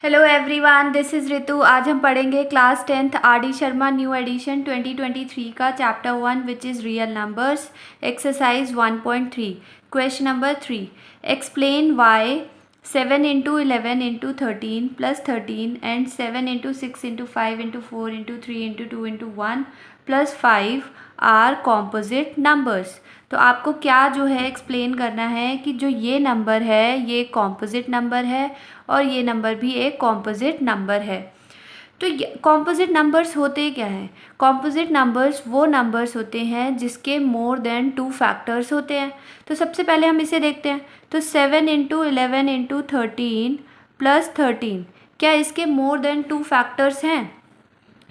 Hello everyone, this is Ritu. आज हम पढ़ेंगे class 10th R D Sharma new edition 2023 का chapter 1 which is real numbers, exercise 1.3। Question number 3, explain why 7 into 11 into 13 plus 13 and 7 into 6 into 5 into 4 into 3 into 2 into 1 plus 5 are composite numbers. तो आपको क्या जो है explain करना है कि जो ये नंबर है ये कॉम्पोजिट नंबर है और ये नंबर भी एक कॉम्पोजिट नंबर है। तो कॉम्पोजिट नंबर्स होते क्या हैं? कॉम्पोजिट नंबर्स वो नंबर्स होते हैं जिसके मोर देन 2 फैक्टर्स होते हैं। तो सबसे पहले हम इसे देखते हैं। तो 7 इंटू 11 इंटू 13 प्लस 13, क्या इसके मोर देन 2 फैक्टर्स हैं?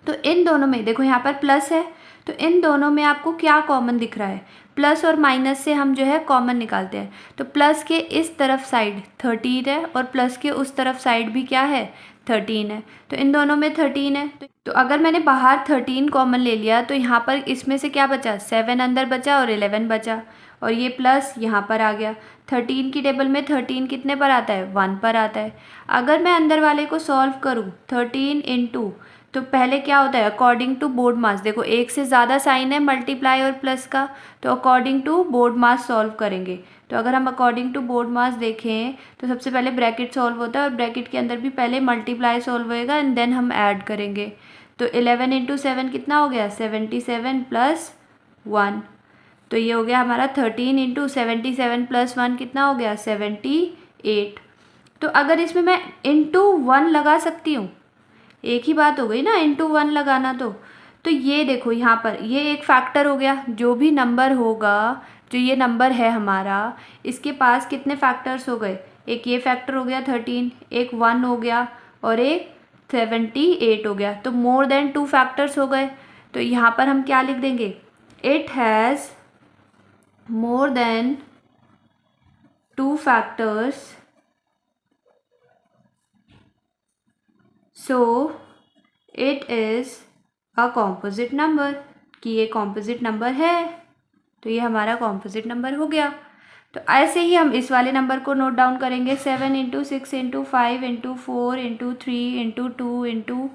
तो इन दोनों में देखो, यहाँ पर प्लस है, तो इन दोनों में आपको क्या कॉमन दिख रहा है? प्लस और माइनस से हम जो है कॉमन निकालते हैं। तो प्लस के इस तरफ साइड 13 है और प्लस के उस तरफ साइड भी क्या है? 13 है। तो इन दोनों में 13 है। तो अगर मैंने बाहर 13 कॉमन ले लिया तो यहाँ पर इसमें से क्या बचा? 7 अंदर बचा और 11 बचा, और ये प्लस यहाँ पर आ गया। 13 की टेबल में 13 कितने पर आता है? 1 पर आता है। अगर मैं अंदर वाले को सॉल्व करूँ 13 इंटू, तो पहले क्या होता है अकॉर्डिंग टू बोर्ड मास, देखो एक से ज़्यादा साइन है मल्टीप्लाई और प्लस का, तो अकॉर्डिंग टू बोर्ड मास सॉल्व करेंगे। तो अगर हम अकॉर्डिंग टू बोर्ड मास देखें तो सबसे पहले ब्रैकेट सॉल्व होता है और ब्रैकेट के अंदर भी पहले मल्टीप्लाई सॉल्व होएगा एंड देन हम ऐड करेंगे। तो 11 इंटू 7 कितना हो गया? 77 प्लस 1। तो ये हो गया हमारा 13 इंटू 77 प्लस 1 कितना हो गया? 78। तो अगर इसमें मैं इंटू 1 लगा सकती हूँ, एक ही बात हो गई ना इंटू 1 लगाना। तो ये देखो यहाँ पर ये एक फैक्टर हो गया। जो भी नंबर होगा, जो ये नंबर है हमारा, इसके पास कितने फैक्टर्स हो गए? एक ये फैक्टर हो गया 13, एक 1 हो गया और एक 78 हो गया। तो मोर देन 2 फैक्टर्स हो गए। तो यहाँ पर हम क्या लिख देंगे? It has more than 2 factors, so it is a composite number, कि ये कॉम्पोजिट नंबर है। तो ये हमारा कॉम्पोजिट नंबर हो गया। तो ऐसे ही हम इस वाले नंबर को नोट डाउन करेंगे। 7 into 6 into 5 into 4 into 3 into 2 into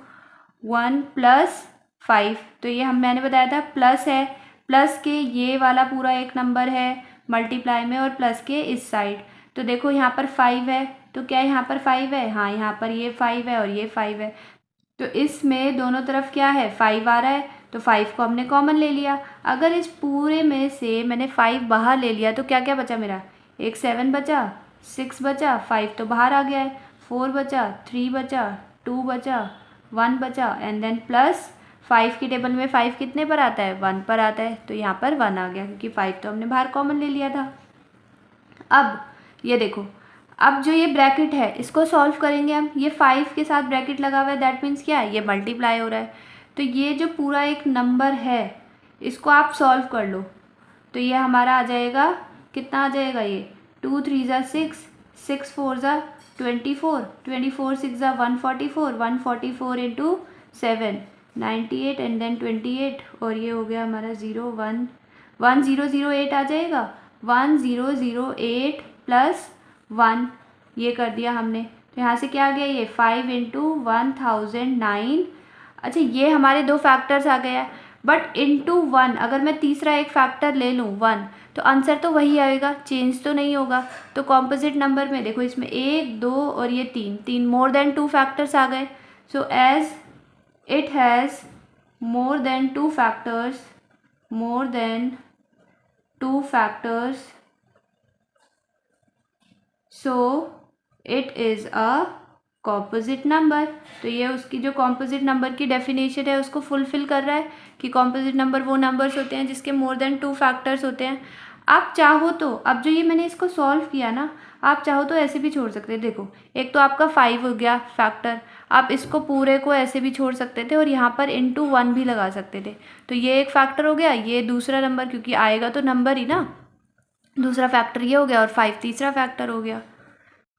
1 plus 5। तो ये मैंने बताया था प्लस है, प्लस के ये वाला पूरा एक नंबर है मल्टीप्लाई में और प्लस के इस साइड। तो देखो यहाँ पर 5 है, तो क्या यहाँ पर 5 है? हाँ, यहाँ पर ये 5 है और ये 5 है। तो इसमें दोनों तरफ क्या है? 5 आ रहा है, तो 5 को हमने कॉमन ले लिया। अगर इस पूरे में से मैंने 5 बाहर ले लिया तो क्या क्या बचा मेरा? एक 7 बचा, 6 बचा, 5 तो बाहर आ गया है, 4 बचा, 3 बचा, 2 बचा, 1 बचा एंड देन प्लस 5 की टेबल में 5 कितने पर आता है? 1 पर आता है। तो यहाँ पर 1 आ गया क्योंकि 5 तो हमने बाहर कॉमन ले लिया था। अब ये देखो, अब जो ये ब्रैकेट है इसको सॉल्व करेंगे हम। ये 5 के साथ ब्रैकेट लगा हुआ है, दैट मीन्स क्या है? ये मल्टीप्लाई हो रहा है। तो ये जो पूरा एक नंबर है इसको आप सॉल्व कर लो। तो ये हमारा आ जाएगा, कितना आ जाएगा? ये 2 3 ज़ा 6, 6 4 ज़ा 24, 24 6 ज़ा 144, 144 इंटू 7 98 एंड देन 28, और ये हो गया हमारा 0 1 1008 आ जाएगा। 1008 प्लस 1 ये कर दिया हमने। तो यहाँ से क्या आ गया? ये 5 इंटू 1009। अच्छा, ये हमारे 2 फैक्टर्स आ गया, बट इंटू 1 अगर मैं तीसरा एक फैक्टर ले लूँ 1, तो आंसर तो वही आएगा, चेंज तो नहीं होगा। तो कॉम्पोजिट नंबर में देखो इसमें 1 2 और ये 3 मोर देन 2 फैक्टर्स आ गए। So as it has more than 2 factors, more than 2 factors, so it is a composite number. तो ये उसकी जो कॉम्पोजिट नंबर की डेफिनेशन है उसको फुलफिल कर रहा है कि कॉम्पोजिट नंबर वो नंबर्स होते हैं जिसके मोर देन 2 फैक्टर्स होते हैं। आप चाहो तो, अब जो ये मैंने इसको सॉल्व किया ना, आप चाहो तो ऐसे भी छोड़ सकते हैं। देखो, एक तो आपका 5 हो गया फैक्टर, आप इसको पूरे को ऐसे भी छोड़ सकते थे और यहाँ पर इंटू 1 भी लगा सकते थे। तो ये एक फैक्टर हो गया, ये दूसरा नंबर, क्योंकि आएगा तो नंबर ही ना, दूसरा फैक्टर ये हो गया और 5 तीसरा फैक्टर हो गया।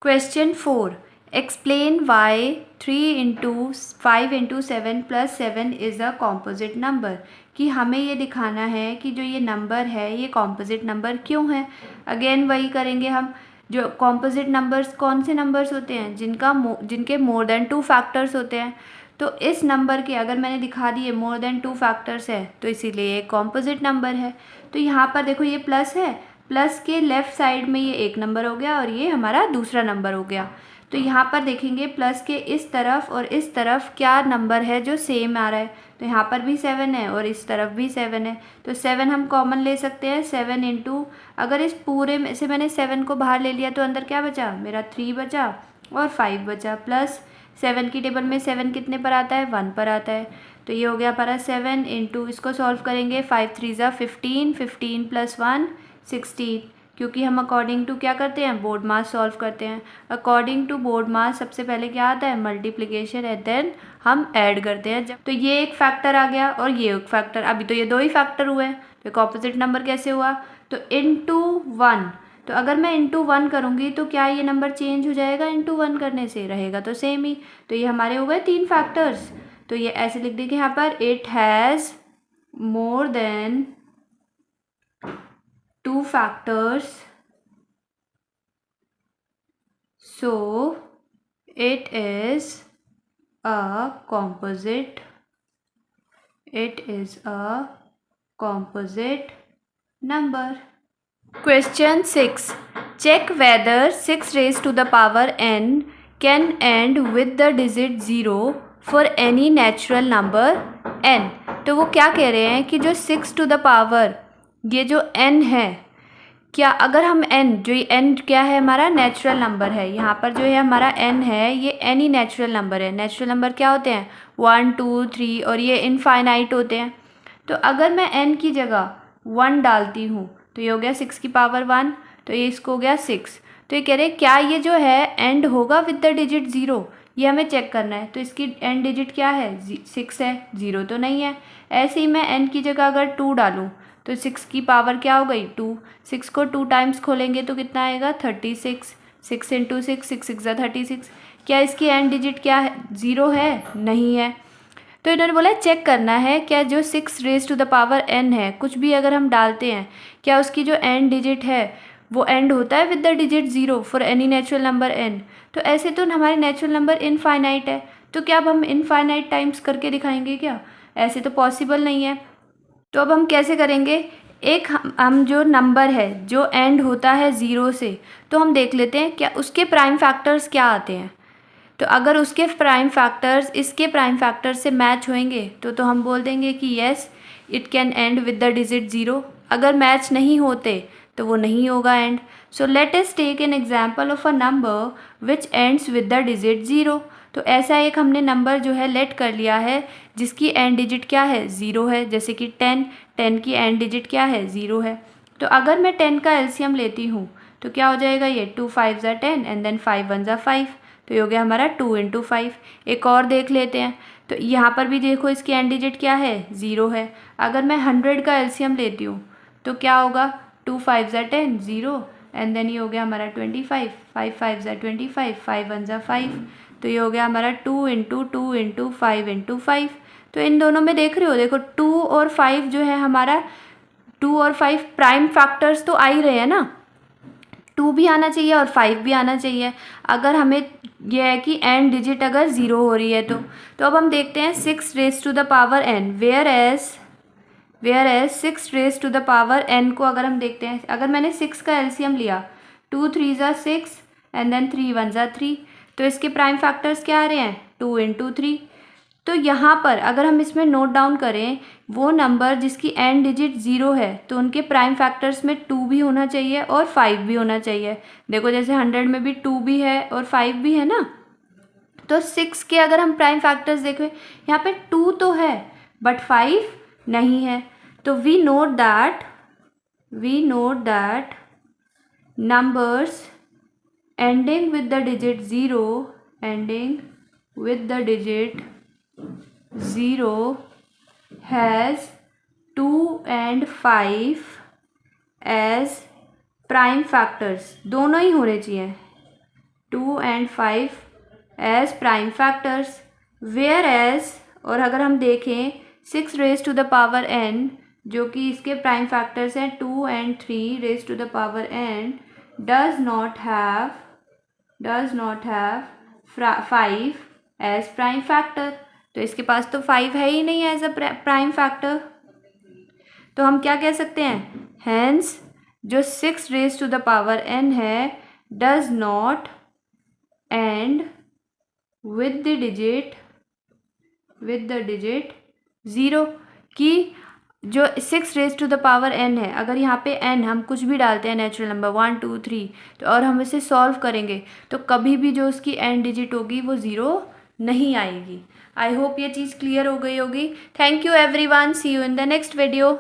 Question 4, explain why 3 into 5 into 7 plus 7 is a composite number, कि हमें ये दिखाना है कि जो ये नंबर है ये कॉम्पोजिट नंबर क्यों है। अगेन वही करेंगे हम, जो कॉम्पोजिट नंबर्स कौन से नंबर्स होते हैं, जिनके मोर देन 2 फैक्टर्स होते हैं। तो इस नंबर के अगर मैंने दिखा दिए मोर देन 2 फैक्टर्स है तो इसीलिए ये कॉम्पोजिट नंबर है। तो यहाँ पर देखो ये प्लस है, प्लस के लेफ़्ट साइड में ये एक नंबर हो गया और ये हमारा दूसरा नंबर हो गया। तो यहाँ पर देखेंगे प्लस के इस तरफ और इस तरफ क्या नंबर है जो सेम आ रहा है। तो यहाँ पर भी 7 है और इस तरफ भी 7 है। तो 7 हम कॉमन ले सकते हैं। 7 इंटू, अगर इस पूरे में से मैंने 7 को बाहर ले लिया तो अंदर क्या बचा, मेरा 3 बचा और 5 बचा। प्लस 7 की टेबल में 7 कितने पर आता है, 1 पर आता है। तो ये हो गया हमारा 7 इंटू, इसको सॉल्व करेंगे 5 3 ज़ा 15, 15 प्लस 1 16, क्योंकि हम अकॉर्डिंग टू क्या करते हैं, बोर्ड मास सॉल्व करते हैं। अकॉर्डिंग टू बोर्ड मास सबसे पहले क्या आता है, मल्टीप्लिकेशन, एंड देन हम ऐड करते हैं। जब तो ये एक फैक्टर आ गया और ये एक फैक्टर, अभी तो ये 2 ही फैक्टर हुए हैं, तो एक ऑपोजिट नंबर कैसे हुआ, तो इंटू 1। तो अगर मैं इंटू 1 करूँगी तो क्या ये नंबर चेंज हो जाएगा, इंटू 1 करने से रहेगा तो सेम ही। तो ये हमारे हो गए 3 फैक्टर्स। तो ये ऐसे लिख देंगे यहाँ पर, it has more than 2 factors, so it is a composite, it is a composite number. Question 6. Check whether 6 raised to the power n can end with the digit 0 for any natural number n. तो वो क्या कह रहे हैं कि जो 6 to the power, ये जो n है, क्या अगर हम n, जो ये n क्या है, हमारा नेचुरल नंबर है। यहाँ पर जो है हमारा n है, ये एनी नेचुरल नंबर है। नेचुरल नंबर क्या होते हैं, 1 2 3 और ये इनफाइनाइट होते हैं। तो अगर मैं n की जगह 1 डालती हूँ तो ये हो गया 6 की पावर 1, तो ये इसको हो गया 6। तो ये कह रहे हैं क्या ये जो है एंड होगा विद द डिजिट 0, ये हमें चेक करना है। तो इसकी एंड डिजिट क्या है, 6 है, 0 तो नहीं है। ऐसे ही मैं n की जगह अगर 2 डालूँ तो 6 की पावर क्या हो गई, 2। 6 को 2 टाइम्स खोलेंगे तो कितना आएगा, 36। 6 इंटू 6, 6 6 ज़ा 36। क्या इसकी एंड डिजिट क्या है, 0 है, नहीं है। तो इन्होंने बोला चेक करना है क्या जो 6 raise to the power n है, कुछ भी अगर हम डालते हैं, क्या उसकी जो एंड डिजिट है वो एंड होता है with the digit 0 for any natural number n। तो ऐसे तो हमारे नेचुरल नंबर इनफाइनाइट है, तो क्या अब हम इनफाइनाइट टाइम्स करके दिखाएंगे क्या, ऐसे तो पॉसिबल नहीं है। तो अब हम कैसे करेंगे, एक हम जो नंबर है जो एंड होता है 0 से, तो हम देख लेते हैं क्या उसके प्राइम फैक्टर्स क्या आते हैं। तो अगर उसके प्राइम फैक्टर्स इसके प्राइम फैक्टर्स से मैच होंगे तो हम बोल देंगे कि yes it can end with the digit 0। अगर मैच नहीं होते तो वो नहीं होगा end. So let us take an example of a number which ends with the digit 0। तो ऐसा एक हमने नंबर जो है लेट कर लिया है जिसकी एंड डिजिट क्या है, 0 है, जैसे कि 10 की एंड डिजिट क्या है, 0 है। तो अगर मैं 10 का एलसीएम लेती हूँ तो क्या हो जाएगा, ये 2 5 ज़ा 10 एंड देन 5 1 ज़ा 5, तो ये हो गया हमारा 2 इंटू 5। एक और देख लेते हैं, तो यहाँ पर भी देखो इसकी एंड डिजिट क्या है, 0 है। अगर मैं 100 का एलसीएम लेती हूँ तो क्या होगा, 2 5 ज़ा 10 0 एंड देन ये हो गया हमारा 25, 5 5 ज़ा 25, 5 1 ज़ा 5, तो ये हो गया हमारा 2 इंटू 2 इंटू 5 इंटू 5। तो इन दोनों में देख रहे हो, देखो 2 और 5 जो है हमारा, 2 और 5 प्राइम फैक्टर्स तो आ ही रहे हैं ना, 2 भी आना चाहिए और 5 भी आना चाहिए अगर हमें यह है कि एंड डिजिट अगर 0 हो रही है तो अब हम देखते हैं 6 raise to the power n, whereas 6 raise to the power n को अगर हम देखते हैं, अगर मैंने 6 का एलसीएम लिया, 2 3 ज़ा 6 एंड देन 3 1 ज़ा 3, तो इसके प्राइम फैक्टर्स क्या आ रहे हैं, 2 इंटू 3। तो यहाँ पर अगर हम इसमें नोट डाउन करें, वो नंबर जिसकी एंड डिजिट 0 है तो उनके प्राइम फैक्टर्स में 2 भी होना चाहिए और 5 भी होना चाहिए। देखो जैसे 100 में भी 2 भी है और 5 भी है ना, तो 6 के अगर हम प्राइम फैक्टर्स देखें, यहाँ पे 2 तो है बट 5 नहीं है। तो we note that numbers ending with the digit 0 has 2 and 5 as prime factors, दोनों ही होने चाहिए, 2 and 5 as prime factors, whereas और अगर हम देखें 6 raised to the power n जो कि इसके प्राइम फैक्टर्स हैं 2 and 3 raised to the power n, does not have 5 as prime factor. तो इसके पास तो 5 है ही नहीं एज अ प्राइम फैक्टर। तो हम क्या कह सकते हैं, हेंस जो 6 raise to the power n है does not end with the digit 0, कि जो 6 raise to the power n है, अगर यहाँ पे n हम कुछ भी डालते हैं नेचुरल नंबर 1 2 3 तो और हम इसे सॉल्व करेंगे तो कभी भी जो उसकी n डिजिट होगी वो 0 नहीं आएगी। आई होप ये चीज़ क्लियर हो गई होगी। Thank you everyone, see you in the next video.